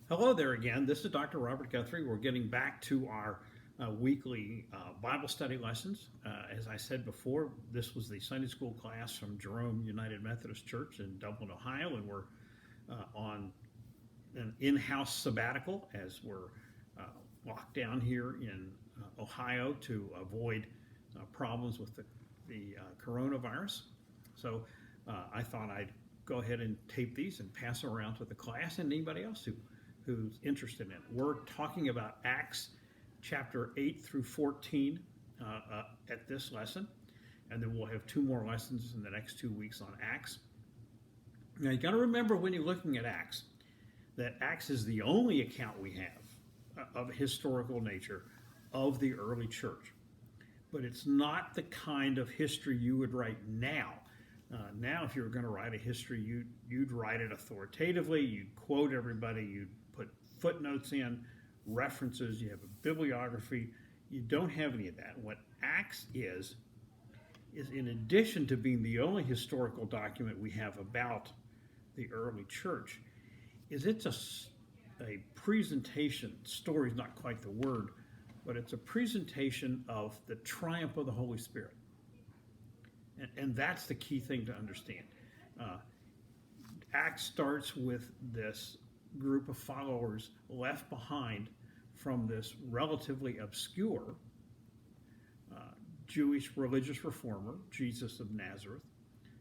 Hello there again. This is Dr. Robert Guthrie. We're getting back to our weekly Bible study lessons. As I said before, this was the Sunday school class from Jerome United Methodist Church in Dublin, Ohio, and we're on an in-house sabbatical as we're locked down here in Ohio to avoid problems with the coronavirus. So I thought I'd go ahead and tape these and pass them around to the class and anybody else who's interested in it. We're talking about Acts chapter 8 through 14 at this lesson, and then we'll have two more lessons in the next 2 weeks on Acts. Now you got to remember when you're looking at Acts that Acts is the only account we have of historical nature of the early church. But it's not the kind of history you would write now. Now, if you were going to write a history, you'd write it authoritatively, you'd quote everybody, you'd put footnotes in, references, you have a bibliography. You don't have any of that. What Acts is in addition to being the only historical document we have about the early church, is it's a presentation. Story is not quite the word, but it's a presentation of the triumph of the Holy Spirit. And that's the key thing to understand. Acts starts with this group of followers left behind from this relatively obscure Jewish religious reformer, Jesus of Nazareth,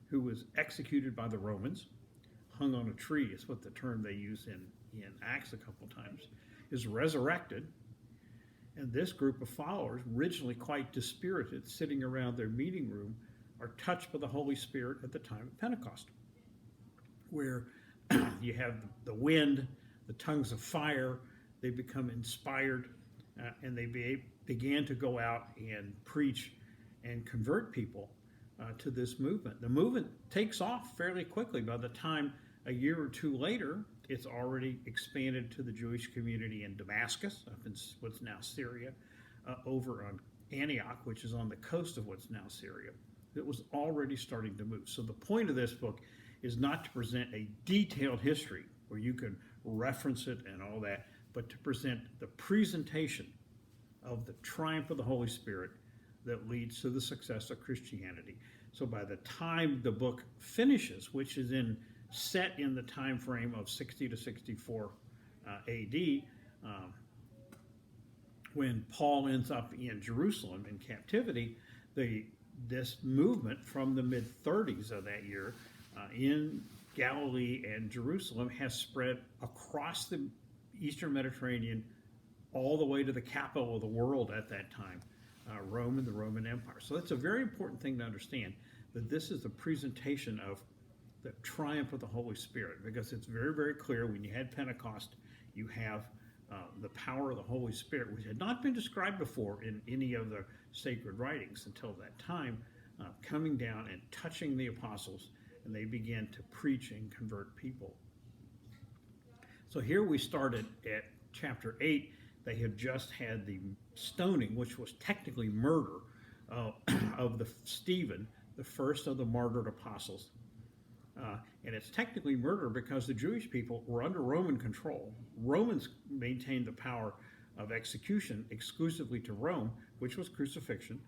who was executed by the Romans, hung on a tree is what the term they use in Acts a couple times, is resurrected. And this group of followers, originally quite dispirited, sitting around their meeting room, are touched by the Holy Spirit at the time of Pentecost, where you have the wind, the tongues of fire, they become inspired, and they began to go out and preach and convert people to this movement. The movement takes off fairly quickly. By the time a year or two later, it's already expanded to the Jewish community in Damascus, up in what's now Syria, over on Antioch, which is on the coast of what's now Syria. It was already starting to move. So the point of this book is not to present a detailed history where you can reference it and all that, but to present the presentation of the triumph of the Holy Spirit that leads to the success of Christianity. So by the time the book finishes, which is set in the time frame of 60 to 64 AD, when Paul ends up in Jerusalem in captivity, this movement from the mid-30s of that year in Galilee and Jerusalem has spread across the Eastern Mediterranean all the way to the capital of the world at that time, Rome and the Roman Empire. So that's a very important thing to understand, that this is the presentation of the triumph of the Holy Spirit, because it's very, very clear when you had Pentecost, you have the power of the Holy Spirit, which had not been described before in any of the sacred writings until that time, coming down and touching the apostles, and they began to preach and convert people. So here we started at chapter 8. They have just had the stoning, which was technically murder, of Stephen, the first of the martyred apostles. And it's technically murder because the Jewish people were under Roman control. Romans maintained the power of execution exclusively to Rome, which was crucifixion.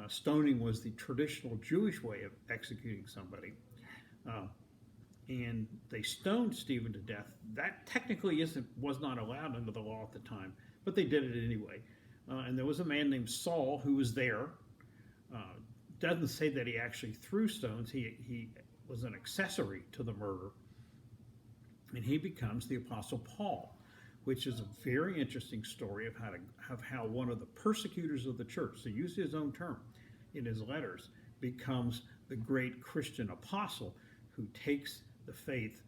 Stoning was the traditional Jewish way of executing somebody. And they stoned Stephen to death. That technically was not allowed under the law at the time, but they did it anyway. And there was a man named Saul who was there. Doesn't say that he actually threw stones. He was an accessory to the murder, and he becomes the Apostle Paul, which is a very interesting story of how one of the persecutors of the church, to use his own term in his letters, becomes the great Christian apostle who takes the faith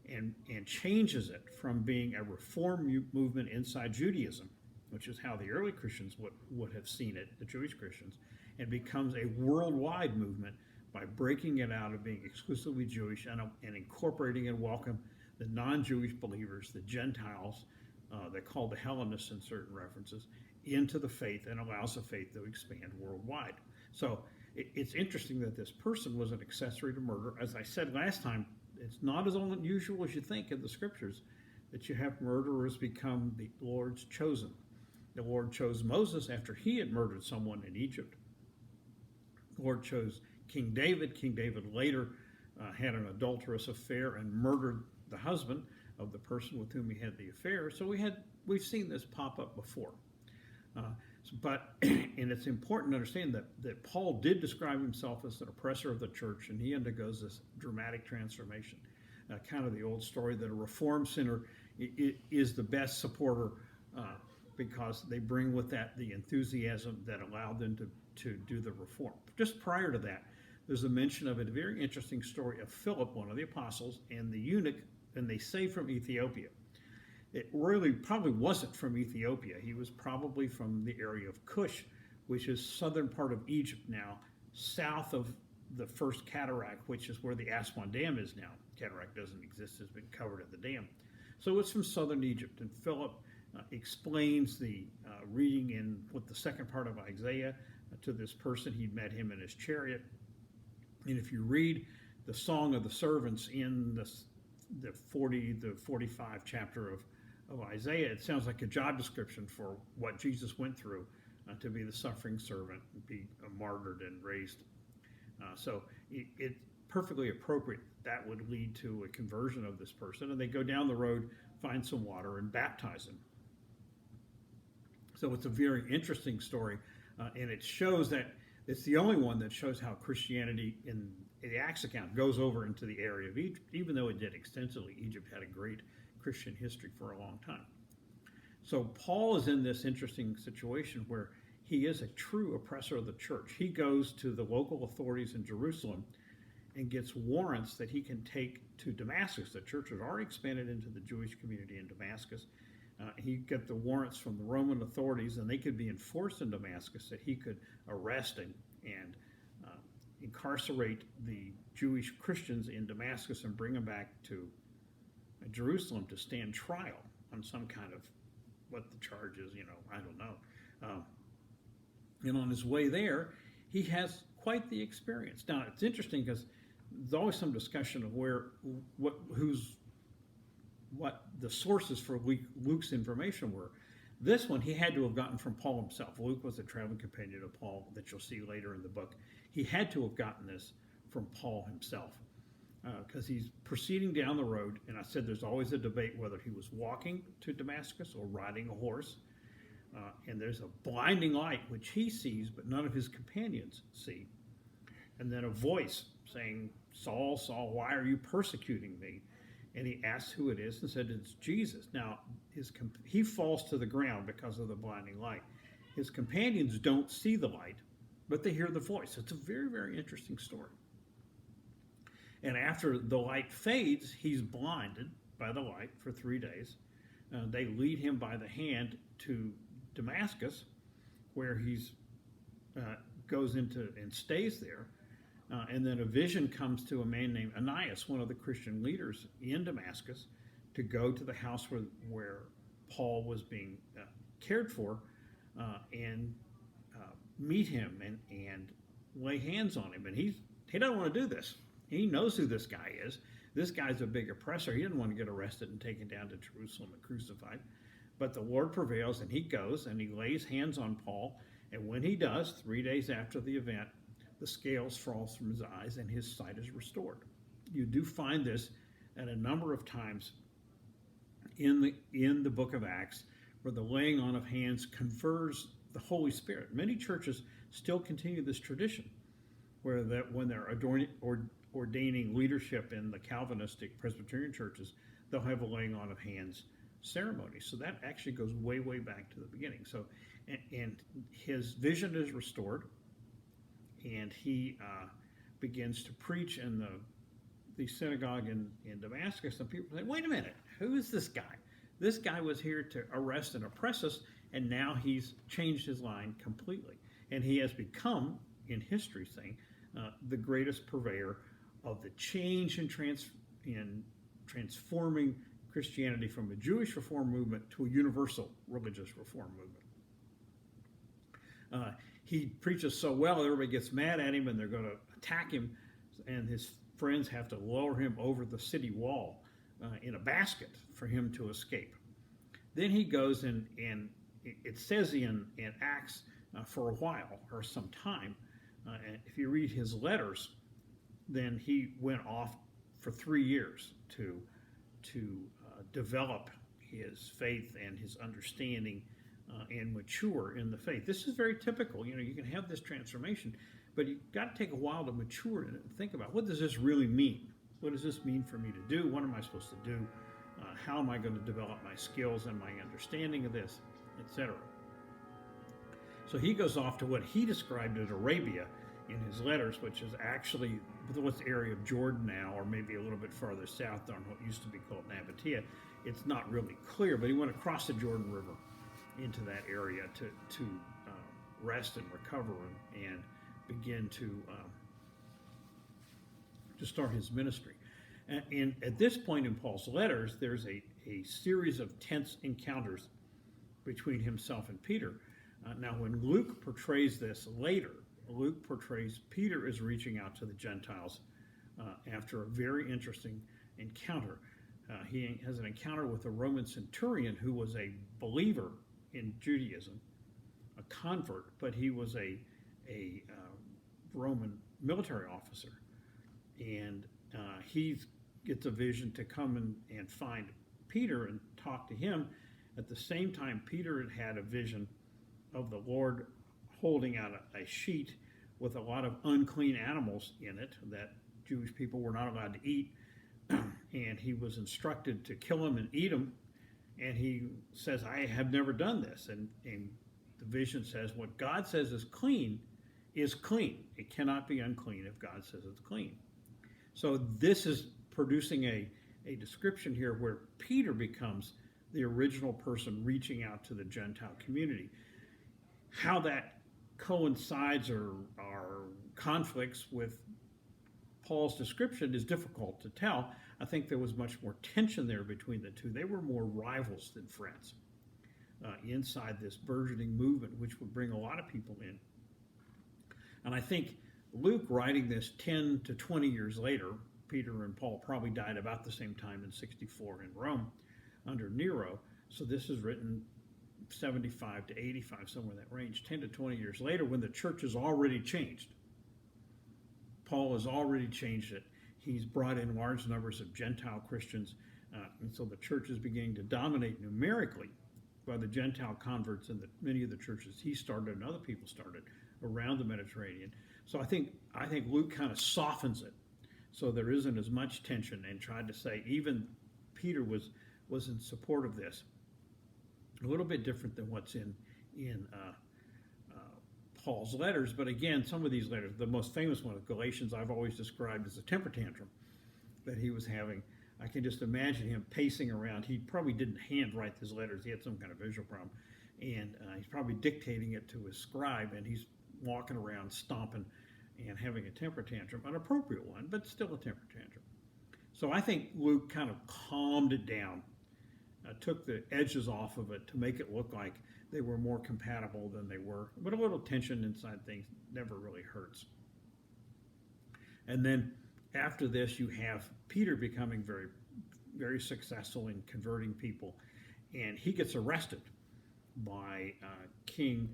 and changes it from being a reform movement inside Judaism, which is how the early Christians would have seen it, the Jewish Christians, and becomes a worldwide movement by breaking it out of being exclusively Jewish and incorporating and welcome the non-Jewish believers, the Gentiles, they're called the Hellenists in certain references, into the faith, and allows the faith to expand worldwide. So it's interesting that this person was an accessory to murder. As I said last time, it's not as unusual as you think in the scriptures that you have murderers become the Lord's chosen. The Lord chose Moses after he had murdered someone in Egypt. The Lord chose King David. King David later had an adulterous affair and murdered the husband of the person with whom he had the affair. So we've seen this pop up before. And it's important to understand that Paul did describe himself as an oppressor of the church, and he undergoes this dramatic transformation. Kind of the old story that a reformed sinner is the best supporter because they bring with that the enthusiasm that allowed them to do the reform. Just prior to that, there's a mention of a very interesting story of Philip, one of the apostles, and the eunuch, and they say from Ethiopia. It really probably wasn't from Ethiopia. He was probably from the area of Cush, which is southern part of Egypt now, south of the first cataract, which is where the Aswan Dam is now. Cataract doesn't exist, it's been covered at the dam. So it's from southern Egypt, and Philip explains the reading in what the second part of Isaiah to this person. He'd met him in his chariot. And if you read the Song of the Servants in the 45 chapter of Isaiah, it sounds like a job description for what Jesus went through to be the suffering servant, be martyred and raised. So it's perfectly appropriate that would lead to a conversion of this person. And they go down the road, find some water, and baptize him. So it's a very interesting story, and it shows that it's the only one that shows how Christianity in the Acts account goes over into the area of Egypt, even though it did extensively. Egypt had a great Christian history for a long time. So Paul is in this interesting situation where he is a true oppressor of the church. He goes to the local authorities in Jerusalem and gets warrants that he can take to Damascus. The church had already expanded into the Jewish community in Damascus. He got the warrants from the Roman authorities, and they could be enforced in Damascus, that he could arrest and incarcerate the Jewish Christians in Damascus and bring them back to Jerusalem to stand trial on some kind of what the charge is, I don't know. And on his way there, he has quite the experience. Now, it's interesting because there's always some discussion of what the sources for Luke's information were. This one he had to have gotten from Paul himself. Luke was a traveling companion of Paul that you'll see later in the book. He had to have gotten this from Paul himself because he's proceeding down the road, and I said there's always a debate whether he was walking to Damascus or riding a horse. And there's a blinding light which he sees but none of his companions see. And then a voice saying, "Saul, Saul, why are you persecuting me?" And he asks who it is and said, "It's Jesus." Now, he falls to the ground because of the blinding light. His companions don't see the light, but they hear the voice. It's a very, very interesting story. And after the light fades, he's blinded by the light for 3 days. They lead him by the hand to Damascus, where he goes into and stays there. And then a vision comes to a man named Ananias, one of the Christian leaders in Damascus, to go to the house where Paul was being cared for and meet him and lay hands on him. And he doesn't want to do this. He knows who this guy is. This guy's a big oppressor. He didn't want to get arrested and taken down to Jerusalem and crucified. But the Lord prevails, and he goes and he lays hands on Paul. And when he does, 3 days after the event, the scales fall from his eyes and his sight is restored. You do find this at a number of times in the book of Acts, where the laying on of hands confers the Holy Spirit. Many churches still continue this tradition, where when they're ordaining leadership in the Calvinistic Presbyterian churches, they'll have a laying on of hands ceremony. So that actually goes way, way back to the beginning. So, and his vision is restored, and he begins to preach in the synagogue in Damascus, and people say, "Wait a minute, who is this guy? This guy was here to arrest and oppress us, and now he's changed his line completely." And he has become, in history saying, the greatest purveyor of the change in transforming Christianity from a Jewish reform movement to a universal religious reform movement. He preaches so well, everybody gets mad at him, and they're going to attack him, and his friends have to lower him over the city wall in a basket for him to escape. Then he goes and it says in Acts for a while or some time, if you read his letters, then he went off for 3 years to develop his faith and his understanding and mature in the faith. This is very typical. You can have this transformation, but you've got to take a while to mature in it and think about, what does this really mean? What does this mean for me to do? What am I supposed to do? How am I going to develop my skills and my understanding of this, etc.? So he goes off to what he described as Arabia in his letters, which is actually what's the area of Jordan now, or maybe a little bit farther south on what used to be called Nabatea. It's not really clear, but he went across the Jordan River into that area to rest and recover and begin to start his ministry. And at this point in Paul's letters, there's a series of tense encounters between himself and Peter. Now, when Luke portrays this later, Luke portrays Peter as reaching out to the Gentiles after a very interesting encounter. He has an encounter with a Roman centurion who was a believer in Judaism, a convert, but he was a Roman military officer. And he gets a vision to come and find Peter and talk to him. At the same time, Peter had a vision of the Lord holding out a sheet with a lot of unclean animals in it that Jewish people were not allowed to eat. And he was instructed to kill them and eat them. And he says, I have never done this. And the vision says, what God says is clean. It cannot be unclean if God says it's clean. So this is producing a description here where Peter becomes the original person reaching out to the Gentile community. How that coincides or conflicts with Paul's description is difficult to tell. I think there was much more tension there between the two. They were more rivals than friends inside this burgeoning movement, which would bring a lot of people in. And I think Luke, writing this 10 to 20 years later, Peter and Paul probably died about the same time in 64 in Rome under Nero. So this is written 75 to 85, somewhere in that range, 10 to 20 years later, when the church has already changed. Paul has already changed it. He's brought in large numbers of Gentile Christians, and so the church is beginning to dominate numerically by the Gentile converts in many of the churches he started and other people started around the Mediterranean. So I think Luke kind of softens it, so there isn't as much tension, and tried to say even Peter was in support of this. A little bit different than what's in Paul's letters, but again, some of these letters, the most famous one of Galatians, I've always described as a temper tantrum that he was having. I can just imagine him pacing around. He probably didn't handwrite his letters. He had some kind of visual problem, and he's probably dictating it to his scribe, and he's walking around stomping and having a temper tantrum, an appropriate one, but still a temper tantrum. So I think Luke kind of calmed it down, took the edges off of it to make it look like they were more compatible than they were. But a little tension inside things never really hurts. And then after this, you have Peter becoming very, very successful in converting people. And he gets arrested by King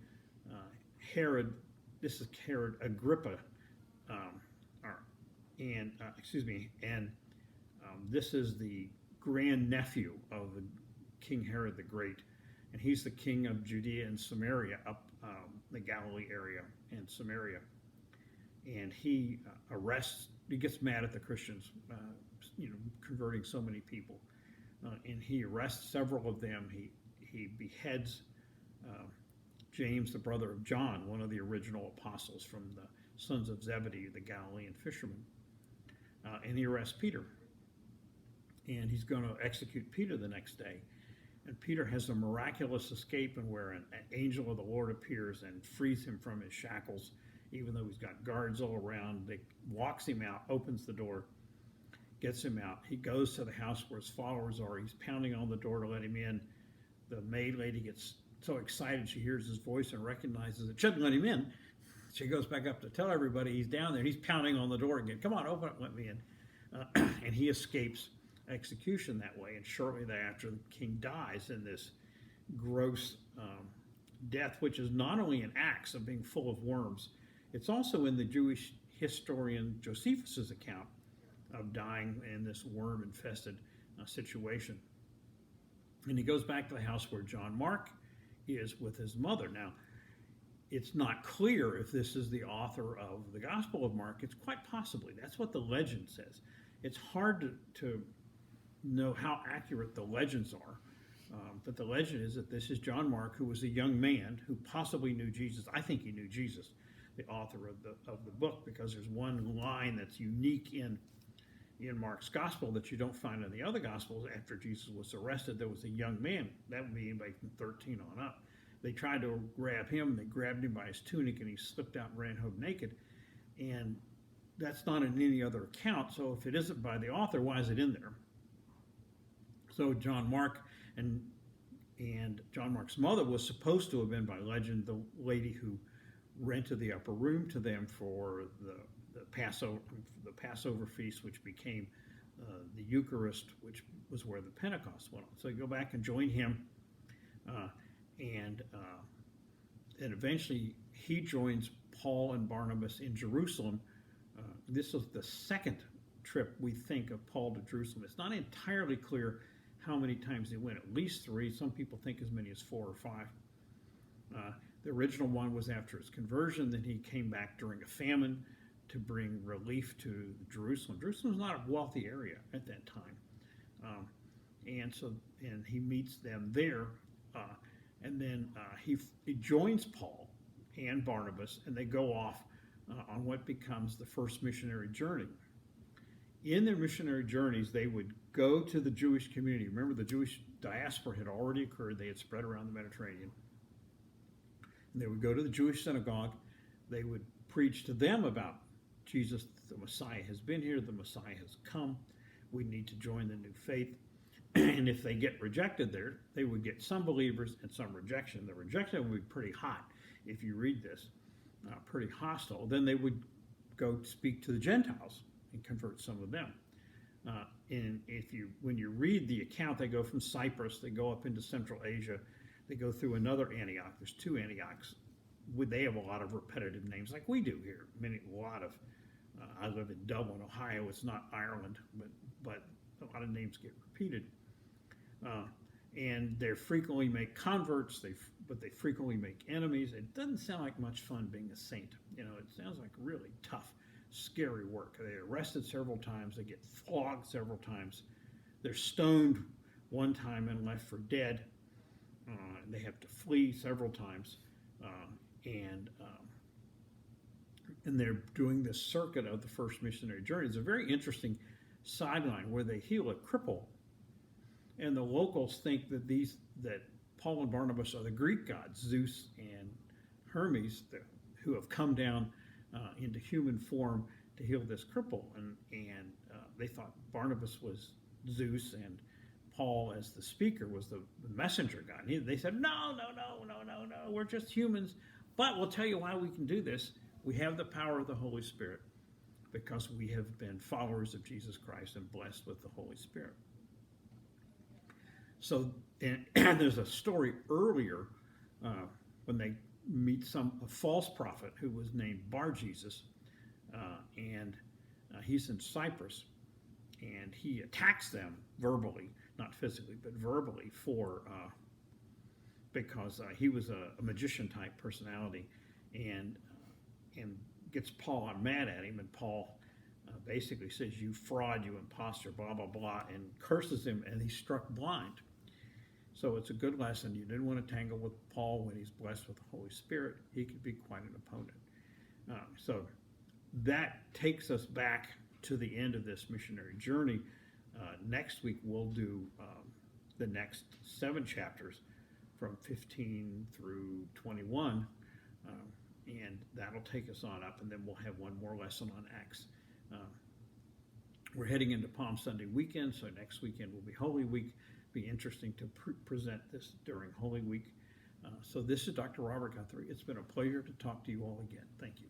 Herod. This is Herod Agrippa. This is the grandnephew of the King Herod the Great. And he's the king of Judea and Samaria, up the Galilee area and Samaria. And he gets mad at the Christians, converting so many people. And he arrests several of them. He beheads James, the brother of John, one of the original apostles from the sons of Zebedee, the Galilean fishermen. And he arrests Peter. And he's going to execute Peter the next day. And Peter has a miraculous escape, and where an angel of the Lord appears and frees him from his shackles, even though he's got guards all around. They walks him out, opens the door, gets him out. He goes to the house where his followers are. He's pounding on the door to let him in. The maid lady gets so excited she hears his voice and recognizes it. She doesn't let him in. She goes back up to tell everybody he's down there. He's pounding on the door again. Come on, open it, let me in. And he escapes execution that way. And shortly thereafter, the king dies in this gross death, which is not only in Acts of being full of worms, it's also in the Jewish historian Josephus's account of dying in this worm-infested situation. And he goes back to the house where John Mark is with his mother. Now, it's not clear if this is the author of the Gospel of Mark. It's quite possibly. That's what the legend says. It's hard to know how accurate the legends are. But the legend is that this is John Mark, who was a young man who possibly knew Jesus. I think he knew Jesus, the author of the book, because there's one line that's unique in Mark's gospel that you don't find in the other gospels. After Jesus was arrested, there was a young man. That would be anybody from 13 on up. They tried to grab him. They grabbed him by his tunic, and he slipped out and ran home naked. And that's not in any other account. So if it isn't by the author, why is it in there? So John Mark and John Mark's mother was supposed to have been, by legend, the lady who rented the upper room to them for the Passover feast, which became the Eucharist, which was where the Pentecost went on. So you go back and join him, and eventually he joins Paul and Barnabas in Jerusalem. This was the second trip, we think, of Paul to Jerusalem. It's not entirely clear how many times they went, at least 3. Some people think as many as 4 or 5. The original one was after his conversion. Then he came back during a famine to bring relief to Jerusalem. Jerusalem was not a wealthy area at that time. And he meets them there. And then he joins Paul and Barnabas, and they go off on what becomes the first missionary journey. In their missionary journeys, they would go to the Jewish community. Remember, the Jewish diaspora had already occurred. They had spread around the Mediterranean. And they would go to the Jewish synagogue. They would preach to them about Jesus, the Messiah has been here, the Messiah has come. We need to join the new faith. And if they get rejected there, they would get some believers and some rejection. The rejection would be pretty hot if you read this, pretty hostile. Then they would go speak to the Gentiles and convert some of them. And when you read the account, they go from Cyprus, they go up into Central Asia, they go through another Antioch. There's 2 Antiochs. They have a lot of repetitive names like we do here. I live in Dublin, Ohio. It's not Ireland, but a lot of names get repeated. And they frequently make converts, but they frequently make enemies. It doesn't sound like much fun being a saint. It sounds like really tough, scary work. They're arrested several times. They get flogged several times. They're stoned one time and left for dead. They have to flee several times. And they're doing this circuit of the first missionary journey. It's a very interesting sideline where they heal a cripple. And the locals think that Paul and Barnabas are the Greek gods, Zeus and Hermes, who have come down into human form to heal this cripple. And they thought Barnabas was Zeus and Paul, as the speaker, was the messenger god. And they said, no, we're just humans. But we'll tell you why we can do this. We have the power of the Holy Spirit because we have been followers of Jesus Christ and blessed with the Holy Spirit. So and there's a story earlier when they meet a false prophet who was named Bar-Jesus, and he's in Cyprus, and he attacks them verbally, not physically, but verbally, because he was a magician-type personality, and gets Paul mad at him, and Paul basically says, "You fraud, you imposter, blah, blah, blah," and curses him, and he's struck blind. So it's a good lesson. You didn't want to tangle with Paul when he's blessed with the Holy Spirit. He could be quite an opponent. So that takes us back to the end of this missionary journey. Next week, we'll do the next 7 chapters from 15 through 21, and that'll take us on up, and then we'll have one more lesson on Acts. We're heading into Palm Sunday weekend, so next weekend will be Holy Week. Be interesting to present this during Holy Week. So this is Dr. Robert Guthrie. It's been a pleasure to talk to you all again. Thank you.